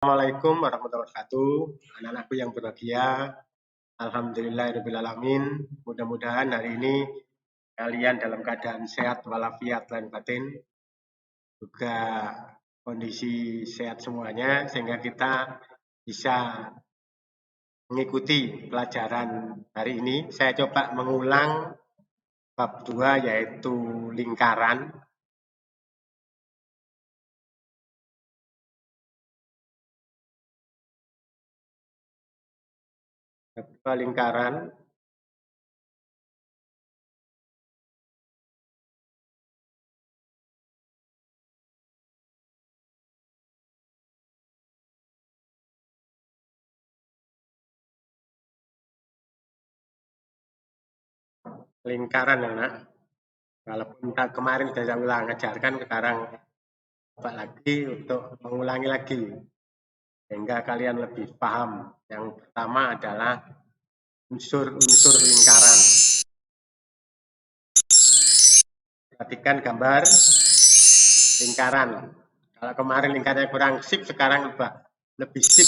Assalamualaikum warahmatullahi wabarakatuh. Anak-anakku yang berbahagia, alhamdulillahirrahmanirrahim. Mudah-mudahan hari ini kalian dalam keadaan sehat walafiat dan batin, juga kondisi sehat semuanya, sehingga kita bisa mengikuti pelajaran hari ini. Saya coba mengulang bab 2 yaitu lingkaran. Bab 2 lingkaran. Lingkaran ya nak. Walaupun kemarin sudah saya ulang ajarkan, sekarang coba lagi untuk mengulangi lagi sehingga kalian lebih paham. Yang pertama adalah unsur-unsur lingkaran. Perhatikan gambar lingkaran. Kalau kemarin lingkarannya kurang sip, sekarang lebih sip.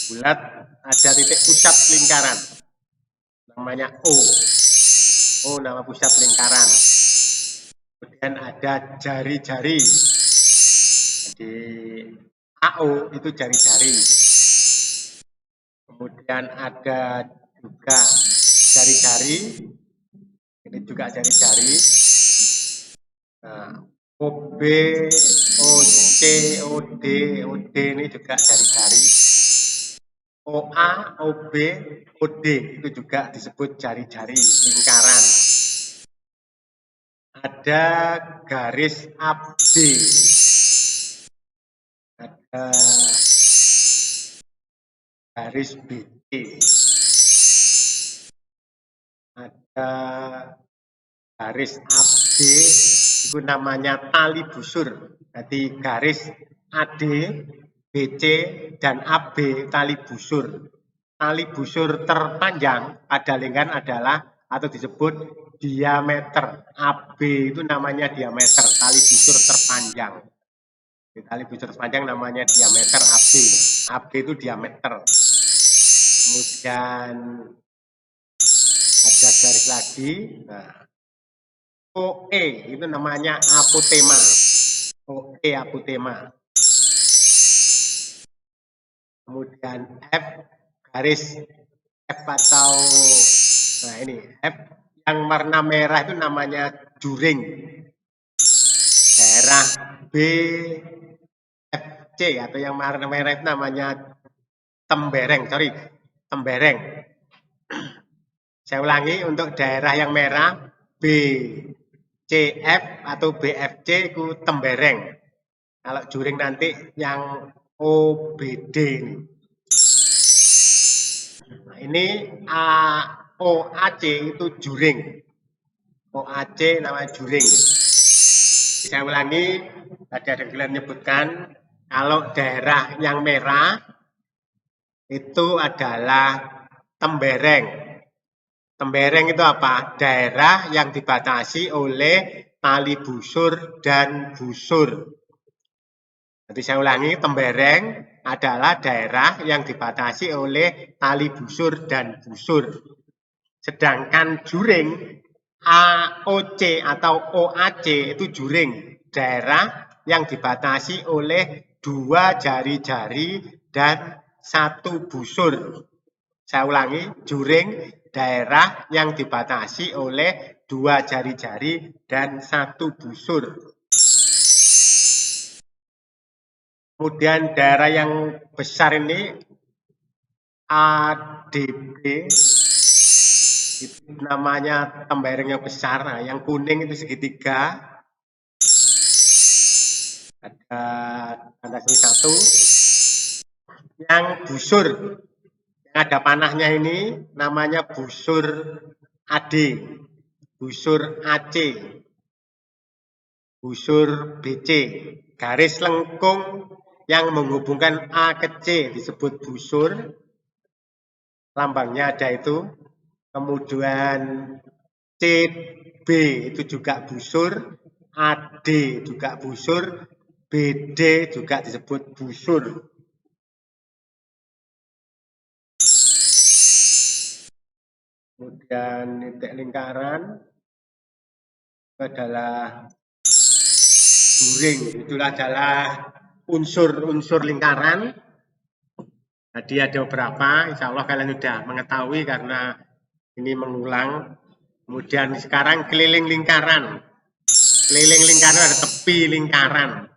Bulat, ada titik pusat lingkaran. Namanya O. O nama pusat lingkaran. Kemudian ada jari-jari. Jadi AO itu jari-jari. Kemudian ada juga jari-jari. Ini juga jari-jari. Nah, OB, OC, OD, OD ini juga jari-jari. OA, OB, OD itu juga disebut jari-jari lingkaran. Ada garis AB. Ada garis BC. Ada garis AB itu namanya tali busur. Jadi garis AD, BC, dan AB tali busur. Tali busur terpanjang pada lingkaran adalah atau disebut diameter. AB itu namanya diameter, tali busur terpanjang. Tali busur terpanjang namanya diameter AB. AB itu diameter. Kemudian ada garis lagi. Nah, OE itu namanya apotema. OE apotema. Kemudian F garis F atau nah ini F yang warna merah itu namanya juring. Daerah BFC atau yang warna merah itu namanya tembereng. Tembereng. Saya ulangi, untuk daerah yang merah BCF atau BFC itu tembereng. Kalau juring nanti yang OBD ini. Nah, ini OAC itu juring. OAC namanya juring. Saya ulangi, tadi ada kalian menyebutkan kalau daerah yang merah itu adalah tembereng. Tembereng itu apa? Daerah yang dibatasi oleh tali busur dan busur. Jadi saya ulangi, tembereng adalah daerah yang dibatasi oleh tali busur dan busur. Sedangkan juring AOC atau OAC itu juring, daerah yang dibatasi oleh dua jari-jari dan satu busur. Saya ulangi, juring daerah yang dibatasi oleh dua jari-jari dan satu busur. Kemudian daerah yang besar ini ADB itu namanya tembereng yang besar. Nah, yang kuning itu segitiga. Ada tanda sini satu. Yang busur yang ada panahnya ini namanya busur AD, busur AC, busur BC. Garis lengkung yang menghubungkan A ke C disebut busur. Lambangnya ada itu. Kemudian CB itu juga busur, AD juga busur, BD juga disebut busur. Kemudian titik lingkaran itu adalah juring, itu adalah unsur-unsur lingkaran. Tadi ada beberapa, insya Allah kalian sudah mengetahui karena ini mengulang. Kemudian sekarang keliling lingkaran. Keliling lingkaran ada tepi lingkaran.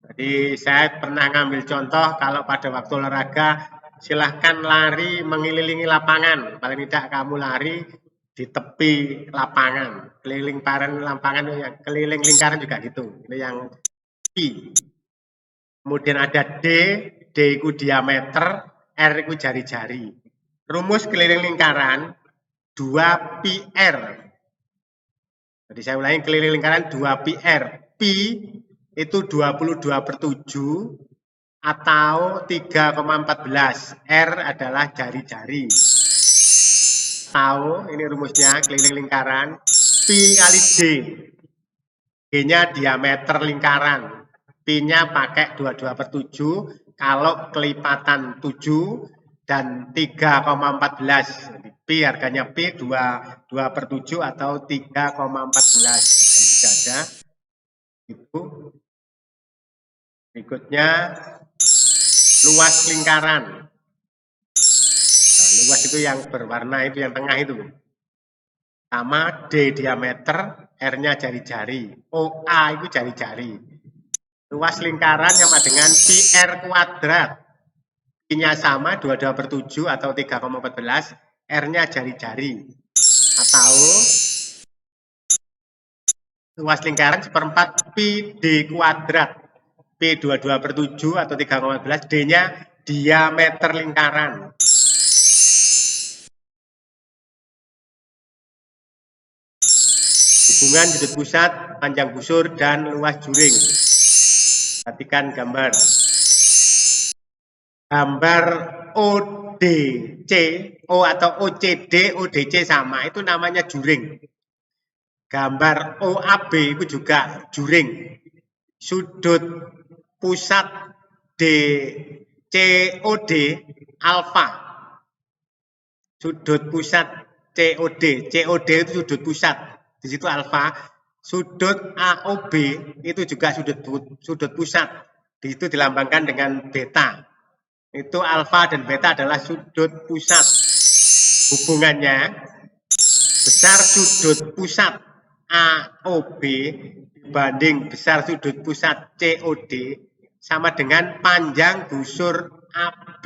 Jadi saya pernah ngambil contoh kalau pada waktu olahraga silahkan lari mengelilingi lapangan. Paling tidak kamu lari di tepi lapangan. Keliling lapangan, keliling lingkaran juga gitu. Ini yang P. Kemudian ada D, D itu diameter, R itu jari-jari. Rumus keliling lingkaran 2πr. Jadi saya ulangi, keliling lingkaran 2πr. Pi itu 22/7 atau 3,14. R adalah jari-jari. Tahu ini rumusnya keliling lingkaran. Pi kali D. D-nya diameter lingkaran. Pi-nya pakai 22/7. Kalau kelipatan 7 dan 3,14. Pi harganya Pi 2/7 atau 3,14. Tidak ada. Itu. Berikutnya luas lingkaran. Nah, luas itu yang berwarna itu, yang tengah itu. Sama D diameter, R-nya jari-jari. OA itu jari-jari. Luas lingkaran sama dengan PR kuadrat. Pi-nya sama 22/7 atau 3,14. R-nya jari-jari. Atau luas lingkaran seperempat Pi D kuadrat. Pi 22/7 atau 3,14. D-nya diameter lingkaran. Hubungan sudut pusat, panjang busur, dan luas juring. Perhatikan gambar. Gambar ODC, O atau OCD, ODC sama, itu namanya juring. Gambar OAB itu juga juring. Sudut pusat DCOD alfa. Sudut pusat COD, COD itu sudut pusat, di situ alfa. Sudut AOB itu juga sudut pusat, di situ dilambangkan dengan beta. Itu alfa dan beta adalah sudut pusat. Hubungannya besar sudut pusat AOB dibanding besar sudut pusat COD sama dengan panjang busur AB.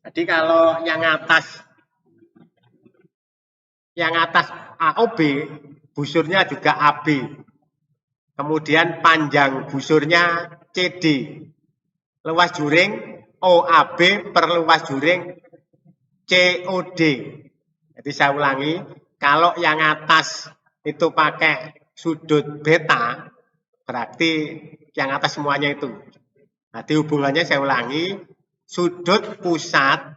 Jadi kalau yang atas AOB, busurnya juga AB. Kemudian panjang busurnya CD. Luas juring OAB per luas juring COD. Jadi saya ulangi, kalau yang atas itu pakai sudut beta, berarti yang atas semuanya itu. Nanti hubungannya saya ulangi, sudut pusat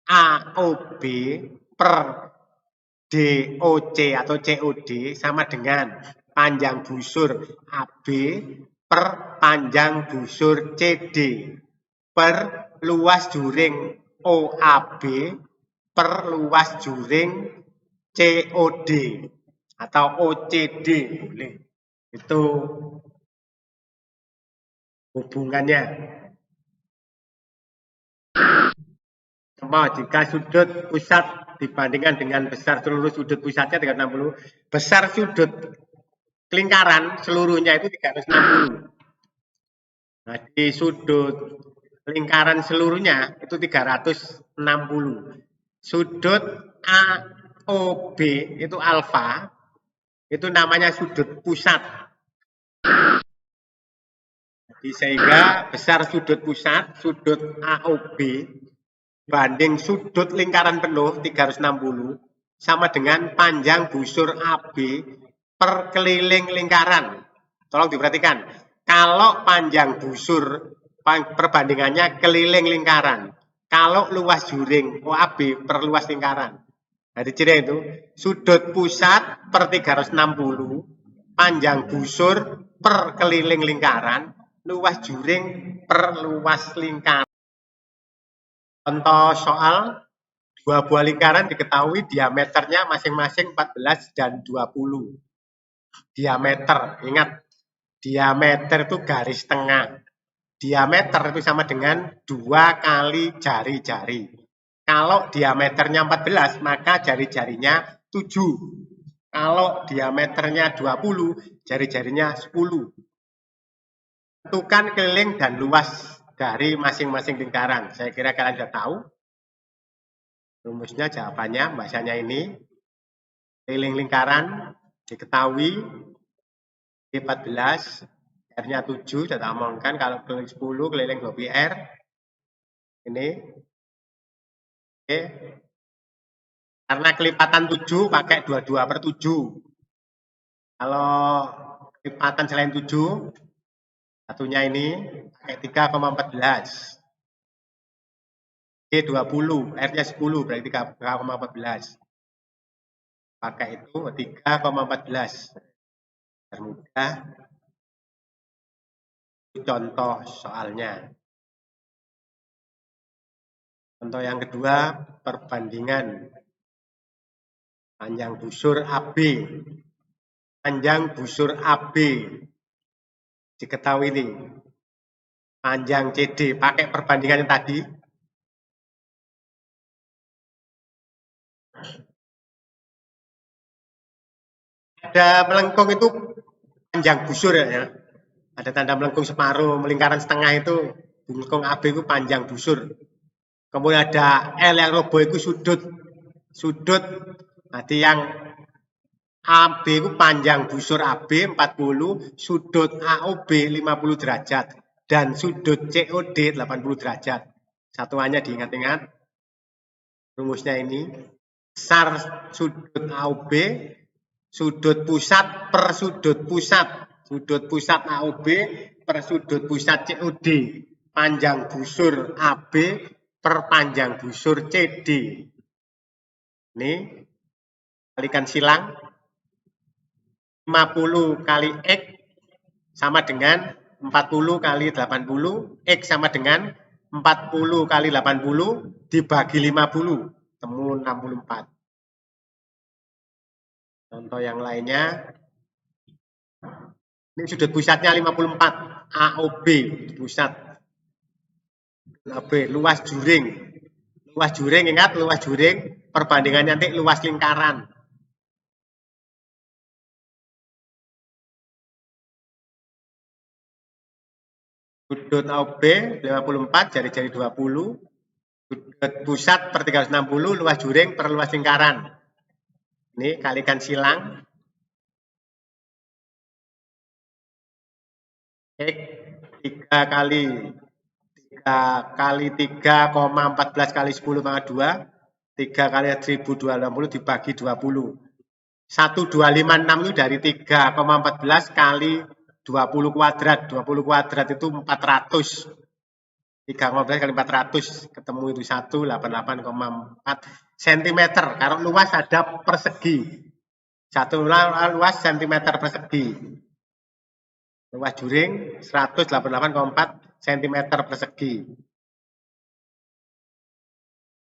AOB per DOC atau COD sama dengan panjang busur AB per panjang busur CD per luas juring OAB per luas juring COD atau OCD. Itu hubungannya. Jika sudut pusat dibandingkan dengan besar seluruh sudut pusatnya 360, besar sudut lingkaran seluruhnya itu 360. Nah, di sudut lingkaran seluruhnya itu 360. Sudut AOB itu alfa, itu namanya sudut pusat. Jadi sehingga besar sudut pusat, sudut AOB banding sudut lingkaran penuh 360 sama dengan panjang busur AB per keliling lingkaran. Tolong diperhatikan, kalau panjang busur perbandingannya keliling lingkaran, kalau luas juring OAB per luas lingkaran. Jadi ciri itu sudut pusat per 360, panjang busur per keliling lingkaran, luas juring per luas lingkaran. Contoh soal Dua buah lingkaran diketahui diameternya masing-masing 14 dan 20. Diameter, ingat, diameter itu garis tengah. Diameter itu sama dengan 2 kali jari-jari. Kalau diameternya 14, maka jari-jarinya 7. Kalau diameternya 20, jari-jarinya 10. Tentukan keliling dan luas dari masing-masing lingkaran. Saya kira kalian sudah tahu. Rumusnya, jawabannya, bahasanya ini. Keliling lingkaran diketahui 14, R-nya 7, sudah omongkan. Kalau keliling 10, keliling 2πr. Ini. Oke. Karena kelipatan 7, pakai 22/7. Kalau kelipatan selain 7, satunya ini pakai 3,14. D 20, R-nya 10, berarti 3,14. Pakai itu 3,14. Mudah. Contoh soalnya. Contoh yang kedua, perbandingan panjang busur AB. Panjang busur AB diketahui ini. Panjang CD, pakai perbandingan yang tadi. Ada melengkung itu panjang busur ya. Ada tanda melengkung separuh, lingkaran setengah itu melengkung AB itu panjang busur. Kemudian ada L yang roboh itu sudut. Sudut, berarti yang AB itu panjang busur AB 40, sudut AOB 50 derajat, dan sudut COD 80 derajat. Satuannya diingat-ingat, rumusnya ini. Besar sudut AOB, sudut pusat per sudut pusat. Sudut pusat AOB per sudut pusat COD. Panjang busur AB per panjang busur CD. Ini kalikan silang. 50 kali X sama dengan 40 kali 80. X sama dengan 40 kali 80 dibagi 50. Temu 64. Contoh yang lainnya. Ini sudut pusatnya 54. AOB pusat. AB luas juring. Luas juring, ingat luas juring. Perbandingannya nanti luas lingkaran. Sudut AOB 54, jari-jari 20. Sudut pusat per 360, luas juring per luas lingkaran. Ini kalikan silang. X 3 kali 3,14 kali 10 pangkat 2. 3 kali 1260 dibagi 20. 1256 itu dari 3,14 kali 20 kuadrat. 20 kuadrat itu 400. 3,14 kali 400. Ketemu itu 188,4 cm. Kalau luas ada persegi. Satu luas cm persegi. Luas juring 188,4 cm persegi.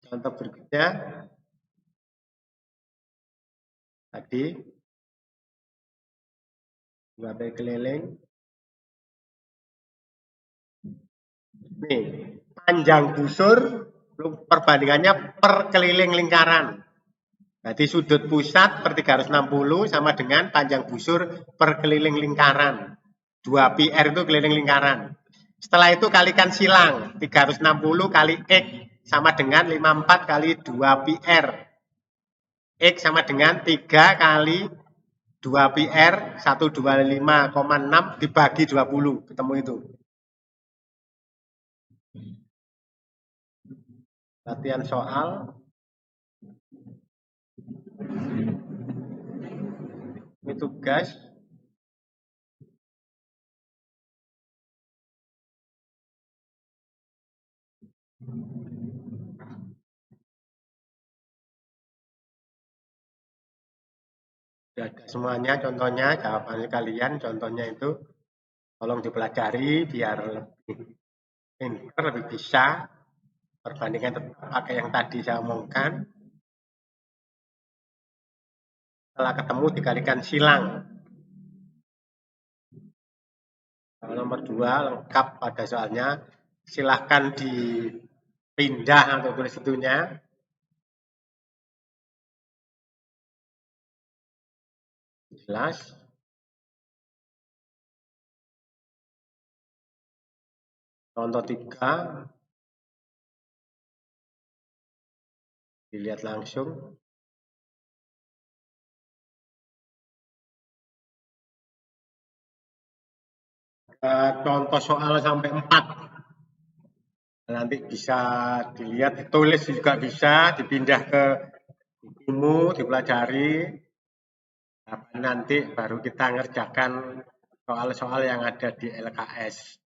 Contoh berikutnya. Tadi. Dua keliling. Nih, panjang busur perbandingannya per keliling lingkaran. Jadi sudut pusat per 360 sama dengan panjang busur per keliling lingkaran. 2πr itu keliling lingkaran. Setelah itu kalikan silang. 360 kali X sama dengan 54 kali 2πr. X sama dengan 3 kali 2πr 125,6 dibagi 20. Ketemu itu. Latihan soal. Ini tugas. Sudah ada semuanya contohnya, jawabannya kalian, contohnya itu. Tolong dipelajari biar lebih pintar, lebih bisa. Perbandingan tetap pakai yang tadi saya omongkan. Setelah ketemu dikalikan silang. Nomor 2 lengkap pada soalnya. Silahkan dipindah atau tulis itunya. Jelas. Contoh 3. Dilihat langsung. Contoh soal sampai 4. Nanti bisa dilihat, ditulis juga bisa, dipindah ke bukumu, dipelajari. Nanti baru kita ngerjakan soal-soal yang ada di LKS.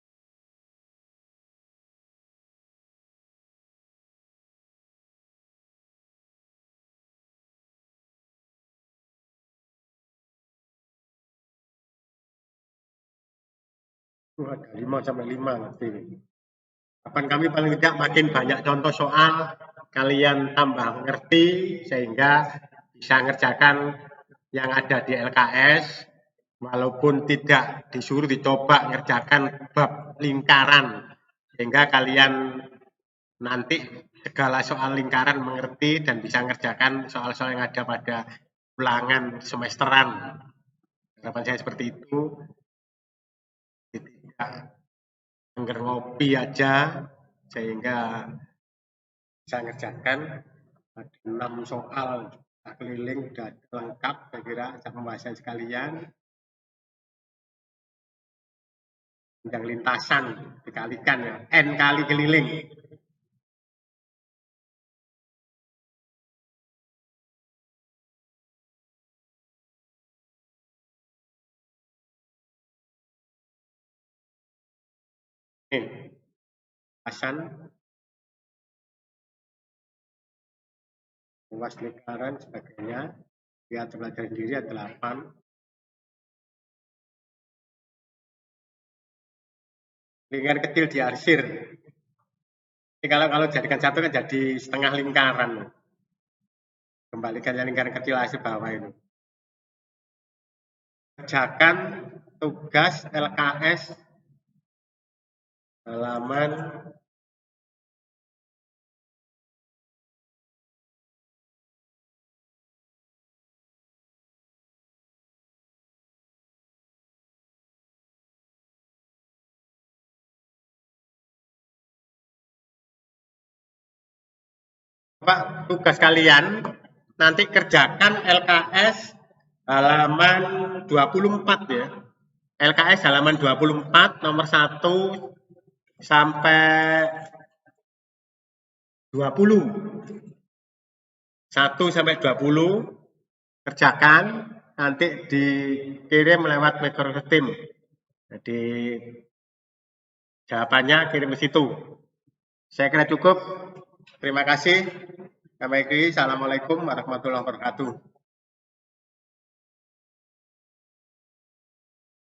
Ada 5 sampai 5 nanti. Kapan kami paling tidak makin banyak contoh soal, kalian tambah mengerti sehingga bisa ngerjakan yang ada di LKS, walaupun tidak disuruh dicoba ngerjakan bab lingkaran, sehingga kalian nanti segala soal lingkaran mengerti dan bisa ngerjakan soal-soal yang ada pada ulangan semesteran. Harapan saya seperti itu. Tidak denger ngopi aja sehingga bisa ngerjakan ada 6 soal keliling udah lengkap saya kira pembahasan sekalian. Yang lintasan dikalikan ya, N kali keliling. Lintasan luas lingkaran sebagainya, lihat belajar sendiri ada 8. Lingkaran kecil diarsir. Jadi kalau jadikan satu kan jadi setengah lingkaran. Kembalikan yang lingkaran kecil arsir bawah itu. Kerjakan tugas LKS halaman Pak, tugas kalian nanti kerjakan LKS halaman 24 ya. LKS halaman 24 nomor 1 sampai 20. 1 sampai 20 kerjakan, nanti dikirim lewat Microsoft Teams. Jadi jawabannya kirim ke situ. Saya kira cukup. Terima kasih. Assalamualaikum warahmatullahi wabarakatuh.